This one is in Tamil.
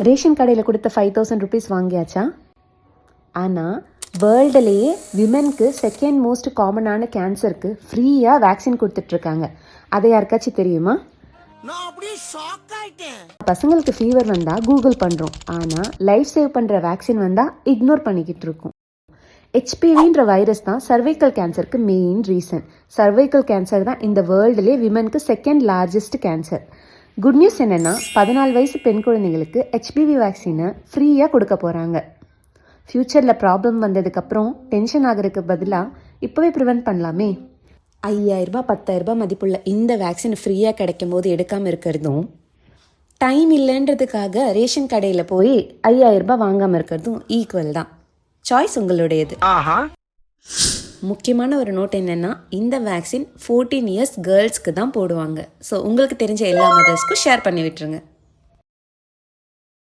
ரேஷன் கடையில் கொடுத்த 5000 ருபீஸ் வாங்கியாச்சா? ஆனால் வேர்ல்டுலேயே விமென்க்கு செகண்ட் மோஸ்ட் காமனான கேன்சருக்கு ஃப்ரீயாக வேக்சின் கொடுத்துட்ருக்காங்க. அதை யாருக்காச்சும் தெரியுமா? பசங்களுக்கு ஃபீவர் வந்தால் கூகுள் பண்ணுறோம், ஆனால் லைஃப் சேவ் பண்ணுற வேக்சின் வந்தால் இக்னோர் பண்ணிக்கிட்டு இருக்கோம். ஹெச்பிவின்ற வைரஸ் தான் சர்வைக்கல் கேன்சருக்கு மெயின் ரீசன். சர்வைக்கல் கேன்சர் தான் இந்த வேர்ல்டுலேயே விமென்க்கு second largest cancer. Good news என்னென்னா 14 வயசு பெண் குழந்தைங்களுக்கு ஹெச்பிவி வேக்சினை ஃப்ரீயாக கொடுக்க போகிறாங்க. ஃப்யூச்சரில் ப்ராப்ளம் வந்ததுக்கப்புறம் டென்ஷன் ஆகிறதுக்கு பதிலாக இப்போவே ப்ரிவென்ட் பண்ணலாமே. 5000 10,000 மதிப்புள்ள இந்த வேக்சின் ஃப்ரீயாக கிடைக்கும் போது எடுக்காமல் இருக்கிறதும், டைம் இல்லைன்றதுக்காக ரேஷன் கடையில் போய் 5000 வாங்காமல் இருக்கிறதும் ஈக்குவல் தான். சாய்ஸ் உங்களுடையது. முக்கியமான ஒரு நோட் என்னென்னா, இந்த வேக்சின் 14 இயர்ஸ் கேர்ள்ஸ்க்கு தான் போடுவாங்க. ஸோ உங்களுக்கு தெரிஞ்ச எல்லா மதர்ஸ்க்கும் ஷேர் பண்ணி விட்டுருங்க.